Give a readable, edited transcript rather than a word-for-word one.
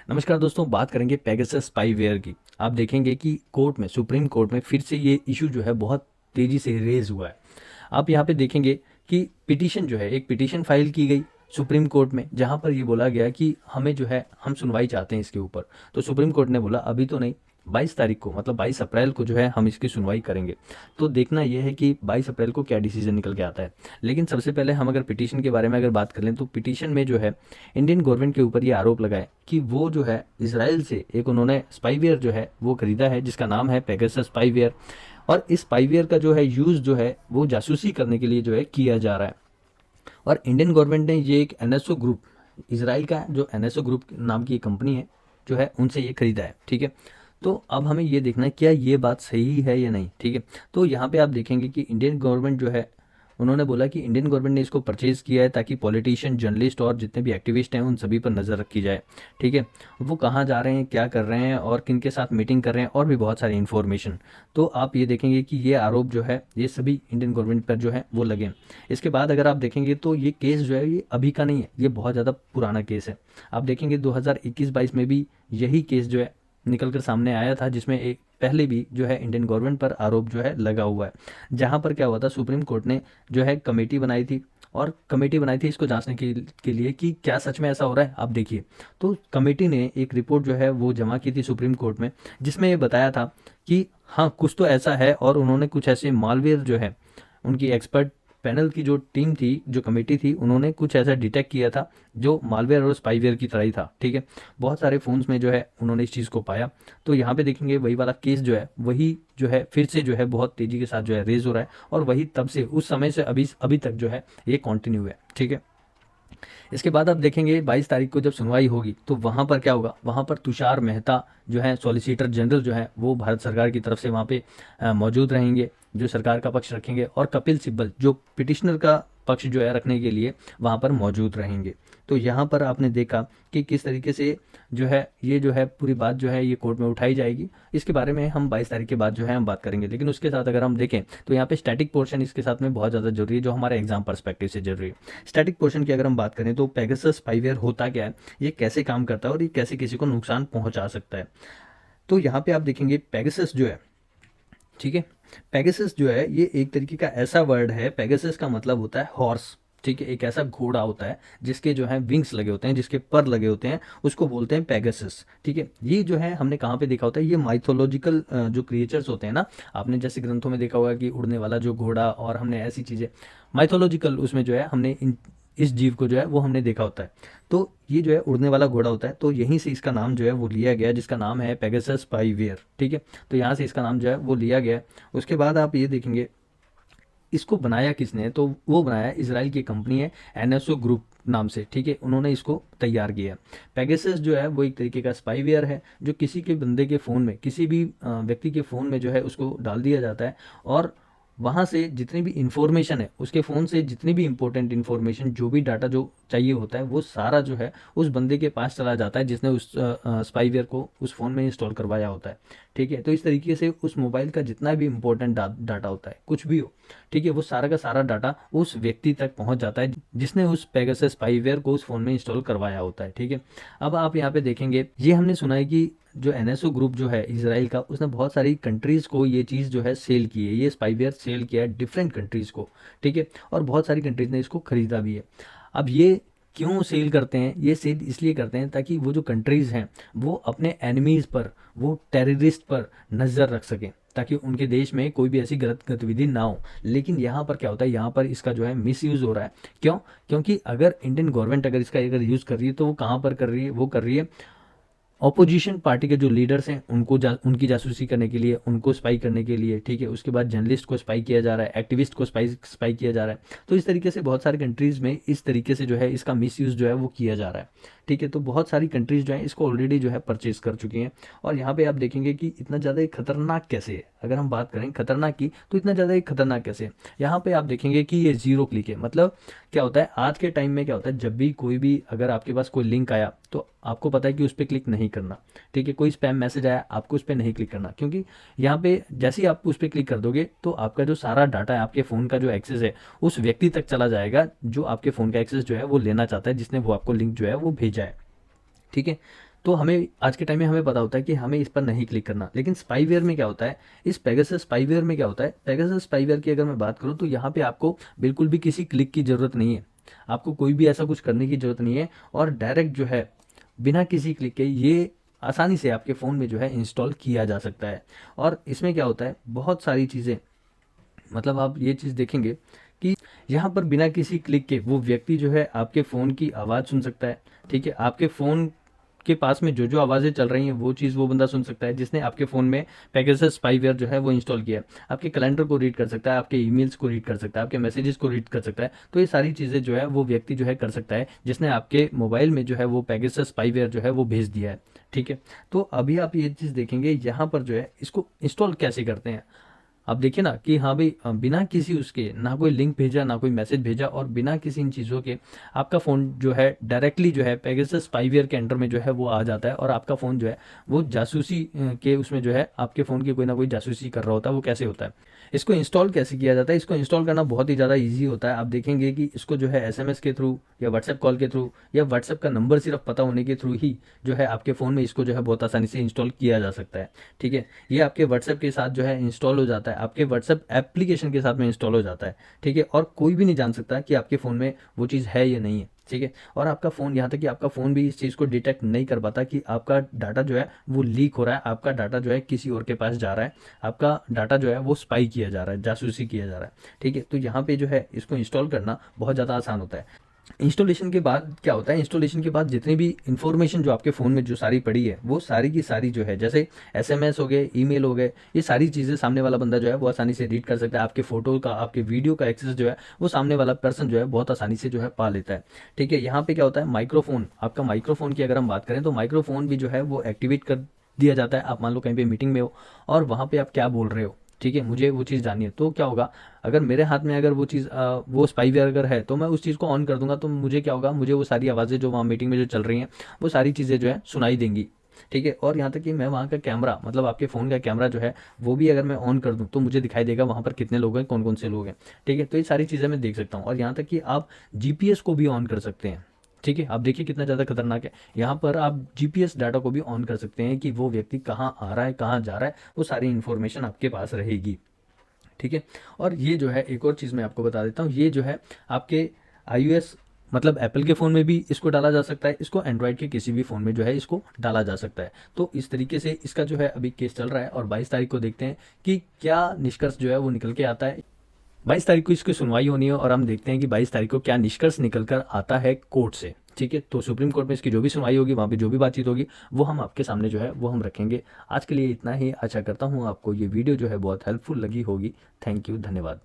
नमस्कार दोस्तों, बात करेंगे पेगासस स्पाईवेयर की। आप देखेंगे कि कोर्ट में, सुप्रीम कोर्ट में फिर से ये इशू जो है बहुत तेज़ी से रेज़ हुआ है। आप यहाँ पे देखेंगे कि पिटीशन जो है, एक पिटीशन फाइल की गई सुप्रीम कोर्ट में, जहाँ पर ये बोला गया कि हमें जो है, हम सुनवाई चाहते हैं इसके ऊपर। तो सुप्रीम कोर्ट ने बोला अभी तो नहीं, 22 तारीख को, मतलब 22 अप्रैल को जो है हम इसकी सुनवाई करेंगे। तो देखना यह है कि 22 अप्रैल को क्या डिसीजन निकल के आता है। लेकिन सबसे पहले हम अगर पिटीशन के बारे में अगर बात कर लें, तो पिटीशन में जो है इंडियन गवर्नमेंट के ऊपर ये आरोप लगाए कि वो जो है इसराइल से एक उन्होंने स्पाईवेयर जो है वो खरीदा है, जिसका नाम है पेगासस स्पाईवेयर। और इस स्पाईवेयर का जो है यूज़ जो है वो जासूसी करने के लिए जो है किया जा रहा है। और इंडियन गवर्नमेंट ने ये एक एनएसओ ग्रुप, इसराइल का जो एनएसओ ग्रुप नाम की एक कंपनी है, जो है उनसे ये खरीदा है। ठीक है, तो अब हमें ये देखना है क्या ये बात सही है या नहीं। ठीक है, तो यहाँ पे आप देखेंगे कि इंडियन गवर्नमेंट जो है, उन्होंने बोला कि इंडियन गवर्नमेंट ने इसको परचेज़ किया है ताकि पॉलिटिशियन, जर्नलिस्ट और जितने भी एक्टिविस्ट हैं उन सभी पर नज़र रखी जाए। ठीक है, वो कहाँ जा रहे हैं, क्या कर रहे हैं और किन के साथ मीटिंग कर रहे हैं, और भी बहुत सारी इन्फॉर्मेशन। तो आप ये देखेंगे कि ये आरोप जो है ये सभी इंडियन गवर्नमेंट पर जो है वो लगे। इसके बाद अगर आप देखेंगे तो ये केस जो है ये अभी का नहीं है, ये बहुत ज़्यादा पुराना केस है। आप देखेंगे 2021-22 में भी यही केस जो है निकल कर सामने आया था, जिसमें एक पहले भी जो है इंडियन गवर्नमेंट पर आरोप जो है लगा हुआ है। जहाँ पर क्या हुआ था, सुप्रीम कोर्ट ने जो है कमेटी बनाई थी, और कमेटी बनाई थी इसको जांचने के लिए कि क्या सच में ऐसा हो रहा है। आप देखिए, तो कमेटी ने एक रिपोर्ट जो है वो जमा की थी सुप्रीम कोर्ट में, जिसमें ये बताया था कि हाँ कुछ तो ऐसा है, और उन्होंने कुछ ऐसे मालवेयर जो है, उनकी एक्सपर्ट पैनल की जो टीम थी, जो कमेटी थी, उन्होंने कुछ ऐसा डिटेक्ट किया था जो मालवेयर और स्पाईवेयर की तरह ही था। ठीक है, बहुत सारे फ़ोन्स में जो है उन्होंने इस चीज़ को पाया। तो यहाँ पे देखेंगे वही वाला केस जो है, वही जो है फिर से जो है बहुत तेज़ी के साथ जो है रेज़ हो रहा है, और वही तब से, उस समय से अभी अभी तक जो है ये कंटिन्यू है। ठीक है, इसके बाद आप देखेंगे 22 तारीख को जब सुनवाई होगी तो वहाँ पर क्या होगा, वहाँ पर तुषार मेहता जो है सॉलिसिटर जनरल जो है वो भारत सरकार की तरफ से वहाँ पे मौजूद रहेंगे, जो सरकार का पक्ष रखेंगे, और कपिल सिब्बल जो पिटिशनर का पक्ष जो है रखने के लिए वहाँ पर मौजूद रहेंगे। तो यहाँ पर आपने देखा कि किस तरीके से जो है ये जो है पूरी बात जो है ये कोर्ट में उठाई जाएगी। इसके बारे में हम 22 तारीख के बाद जो है हम बात करेंगे। लेकिन उसके साथ अगर हम देखें तो यहाँ पे स्टैटिक पोर्शन इसके साथ में बहुत ज़्यादा जरूरी है, जो हमारे एग्जाम पर्सपेक्टिव से जरूरी है। स्टैटिक पोर्शन की अगर हम बात करें तो पेगासस स्पाईवेयर होता क्या है, ये कैसे काम करता है, और ये कैसे किसी को नुकसान पहुंचा सकता है। तो यहाँ पे आप देखेंगे पेगासस जो है, ठीक है, पेगासस जो है ये एक तरीके का ऐसा वर्ड है, पेगासस का मतलब होता है हॉर्स। ठीक है, एक ऐसा घोड़ा होता है जिसके जो है विंग्स लगे होते हैं, जिसके पर लगे होते हैं, उसको बोलते हैं पेगासस। ठीक है, ये जो है हमने कहाँ पे देखा होता है, ये माइथोलॉजिकल जो क्रिएचर्स होते हैं ना, आपने जैसे ग्रंथों में देखा होगा कि उड़ने वाला जो घोड़ा, और हमने ऐसी चीज़ें माइथोलॉजिकल उसमें जो है हमने इस जीव को जो है वो हमने देखा होता है। तो ये जो है उड़ने वाला घोड़ा होता है, तो यहीं से इसका नाम जो है वो लिया गया, जिसका नाम है पेगासस स्पाईवेयर। ठीक है, तो यहाँ से इसका नाम जो है वो लिया गया। उसके बाद आप ये देखेंगे इसको बनाया किसने, तो वो बनाया इसराइल की कंपनी है एनएसओ ग्रुप नाम से। ठीक है, उन्होंने इसको तैयार किया। पेगासस जो है वो एक तरीके का स्पाईवेयर है, जो किसी के बंदे के फ़ोन में, किसी भी व्यक्ति के फ़ोन में जो है उसको डाल दिया जाता है, और वहाँ से जितनी भी इंफॉर्मेशन है, उसके फ़ोन से जितनी भी इंपॉर्टेंट इंफॉर्मेशन, जो भी डाटा जो चाहिए होता है, वो सारा जो है उस बंदे के पास चला जाता है जिसने उस स्पाईवेयर को उस फ़ोन में इंस्टॉल करवाया होता है। ठीक है, तो इस तरीके से उस मोबाइल का जितना भी इंपॉर्टेंट डाटा होता है, कुछ भी हो, ठीक है, वो सारा का सारा डाटा उस व्यक्ति तक पहुंच जाता है जिसने उस पेगासस स्पाईवेयर को उस फ़ोन में इंस्टॉल करवाया होता है। ठीक है, अब आप यहाँ पे देखेंगे, ये हमने सुना है कि जो एनएसओ ग्रुप जो है इसराइल का, उसने बहुत सारी कंट्रीज़ को ये चीज़ जो है सेल की है, ये स्पाईवेयर सेल किया है डिफरेंट कंट्रीज़ को। ठीक है, और बहुत सारी कंट्रीज़ ने इसको ख़रीदा भी है। अब ये क्यों सेल करते हैं, ये सेल इसलिए करते हैं ताकि वो जो कंट्रीज़ हैं वो अपने एनिमीज़ पर, वो टेररिस्ट पर नज़र रख सकें, ताकि उनके देश में कोई भी ऐसी गलत गतिविधि ना हो। लेकिन यहाँ पर क्या होता है, यहाँ पर इसका जो है मिसयूज़ हो रहा है। क्यों? क्योंकि अगर इंडियन गवर्नमेंट अगर इसका अगर यूज़ कर रही है, तो वो कहाँ पर कर रही है, वो कर रही है ऑपोजिशन पार्टी के जो लीडर्स हैं उनको उनकी जासूसी करने के लिए, उनको स्पाई करने के लिए। ठीक है, उसके बाद जर्नलिस्ट को स्पाई किया जा रहा है, एक्टिविस्ट को स्पाई किया जा रहा है। तो इस तरीके से बहुत सारी कंट्रीज़ में इस तरीके से जो है इसका मिसयूज़ जो है वो किया जा रहा है। ठीक है, तो बहुत सारी कंट्रीज़ जो हैं इसको ऑलरेडी जो है परचेज़ कर चुकी हैं। और यहाँ पे आप देखेंगे कि इतना ज़्यादा खतरनाक कैसे है, अगर हम बात करें खतरनाक की, तो इतना ज़्यादा खतरनाक कैसे है। यहाँ पे आप देखेंगे कि ये ज़ीरो क्लिक है। मतलब क्या होता है, आज के टाइम में क्या होता है, जब भी कोई भी अगर आपके पास कोई लिंक आया तो आपको पता है कि उस पर क्लिक नहीं करना। ठीक है, कोई स्पैम मैसेज आया, आपको उस पर नहीं क्लिक करना, क्योंकि यहाँ पे जैसे ही आप उस पर क्लिक कर दोगे तो आपका जो सारा डाटा है, आपके फ़ोन का जो एक्सेस है, उस व्यक्ति तक चला जाएगा जो आपके फ़ोन का एक्सेस जो है वो लेना चाहता है, जिसने वो आपको लिंक जो है वो भेजा है। ठीक है, तो हमें आज के टाइम में हमें पता होता है कि हमें इस पर नहीं क्लिक करना। लेकिन स्पाईवेयर में क्या होता है, इस पेगासस स्पाईवेयर में क्या होता है, पेगासस स्पाईवेयर की अगर मैं बात करूँ तो यहाँ पे आपको बिल्कुल भी किसी क्लिक की ज़रूरत नहीं है, आपको कोई भी ऐसा कुछ करने की ज़रूरत नहीं है, और डायरेक्ट जो है बिना किसी क्लिक के ये आसानी से आपके फ़ोन में जो है इंस्टॉल किया जा सकता है। और इसमें क्या होता है, बहुत सारी चीज़ें, मतलब आप ये चीज़ देखेंगे कि यहाँ पर बिना किसी क्लिक के वो व्यक्ति जो है आपके फ़ोन की आवाज़ सुन सकता है। ठीक है, आपके फ़ोन के पास में जो जो आवाज़ें चल रही हैं वो चीज़ वो बंदा सुन सकता है जिसने आपके फ़ोन में पेगासस स्पाईवेयर जो है वो इंस्टॉल किया है। आपके कैलेंडर को रीड कर सकता है, आपके ईमेल्स को रीड कर सकता है, आपके मैसेजेस को रीड कर सकता है। तो ये सारी चीज़ें जो है वो व्यक्ति जो है कर सकता है जिसने आपके मोबाइल में जो है वो पेगासस स्पाईवेयर जो है वो भेज दिया है। ठीक है, तो अभी आप ये चीज़ देखेंगे यहाँ पर जो है इसको इंस्टॉल कैसे करते हैं। आप देखिए ना कि हाँ भाई, बिना किसी उसके ना कोई लिंक भेजा ना कोई मैसेज भेजा और बिना किसी इन चीज़ों के आपका फ़ोन जो है डायरेक्टली जो है पेगासस स्पाईवेयर के अंडर में जो है वो आ जाता है, और आपका फ़ोन जो है वो जासूसी के उसमें जो है आपके फ़ोन की कोई ना कोई जासूसी कर रहा होता है। वो कैसे होता है, इसको इंस्टॉल कैसे किया जाता है, इसको इंस्टॉल करना बहुत ही ज़्यादा ईजी होता है। आप देखेंगे कि इसको जो है एसएमएस के थ्रू या व्हाट्सएप कॉल के थ्रू या व्हाट्सएप का नंबर सिर्फ पता होने के थ्रू ही जो है आपके फ़ोन में इसको जो है बहुत आसानी से इंस्टॉल किया जा सकता है। ठीक है, ये आपके व्हाट्सएप के साथ जो है इंस्टॉल हो जाता है, आपके व्हाट्सएप एप्लीकेशन के साथ में इंस्टॉल हो जाता है। ठीक है, और कोई भी नहीं जान सकता कि आपके फ़ोन में वो चीज़ है या नहीं है। ठीक है, और आपका फ़ोन, यहाँ तक कि आपका फ़ोन भी इस चीज़ को डिटेक्ट नहीं कर पाता कि आपका डाटा जो है वो लीक हो रहा है, आपका डाटा जो है किसी और के पास जा रहा है, आपका डाटा जो है वो स्पाई किया जा रहा है, जासूसी किया जा रहा है। ठीक है, तो यहाँ पे जो है इसको इंस्टॉल करना बहुत ज़्यादा आसान होता है। इंस्टॉलेशन के बाद क्या होता है, इंस्टॉलेशन के बाद जितनी भी इंफॉर्मेशन जो आपके फ़ोन में जो सारी पड़ी है वो सारी की सारी जो है, जैसे एसएमएस हो गए, ईमेल हो गए, ये सारी चीज़ें सामने वाला बंदा जो है वो आसानी से रीड कर सकता है। आपके फ़ोटो का, आपके वीडियो का एक्सेस जो है वो सामने वाला पर्सन जो है बहुत आसानी से जो है पा लेता है। ठीक है, यहाँ पे क्या होता है, माइक्रोफोन, आपका माइक्रोफोन की अगर हम बात करें तो माइक्रोफोन भी जो है वो एक्टिवेट कर दिया जाता है। आप मान लो कहीं पे मीटिंग में हो और वहाँ पे आप क्या बोल रहे हो, ठीक है, मुझे वो चीज़ जाननी है, तो क्या होगा, अगर मेरे हाथ में अगर वो चीज़ वो स्पाईवेयर अगर है तो मैं उस चीज़ को ऑन कर दूंगा, तो मुझे क्या होगा, मुझे वो सारी आवाज़ें जो वहाँ मीटिंग में जो चल रही हैं वो सारी चीज़ें जो है सुनाई देंगी। ठीक है, और यहाँ तक कि मैं वहाँ का कैमरा, मतलब आपके फ़ोन का कैमरा जो है वो भी अगर मैं ऑन कर दूँ तो मुझे दिखाई देगा वहाँ पर कितने लोग हैं, कौन कौन से लोग हैं। ठीक है, तो ये सारी चीज़ें मैं देख सकता हूँ, और यहाँ तक कि आप जीपीएस को भी ऑन कर सकते हैं। ठीक है, आप देखिए कितना ज़्यादा खतरनाक है, यहाँ पर आप जीपीएस डाटा को भी ऑन कर सकते हैं कि वो व्यक्ति कहाँ आ रहा है, कहाँ जा रहा है, वो सारी इन्फॉर्मेशन आपके पास रहेगी। ठीक है, और ये जो है एक और चीज़ मैं आपको बता देता हूँ, ये जो है आपके आईओएस, मतलब एप्पल के फ़ोन में भी इसको डाला जा सकता है, इसको एंड्रॉयड के किसी भी फ़ोन में जो है इसको डाला जा सकता है। तो इस तरीके से इसका जो है अभी केस चल रहा है, और 22 तारीख को देखते हैं कि क्या निष्कर्ष जो है वो निकल के आता है। 22 तारीख को इसकी सुनवाई होनी है, और हम देखते हैं कि 22 तारीख को क्या निष्कर्ष निकल कर आता है कोर्ट से। ठीक है, तो सुप्रीम कोर्ट में इसकी जो भी सुनवाई होगी, वहाँ पे जो भी बातचीत होगी वो हम आपके सामने जो है वो हम रखेंगे। आज के लिए इतना ही। आशा करता हूँ आपको ये वीडियो जो है बहुत हेल्पफुल लगी होगी। थैंक यू, धन्यवाद।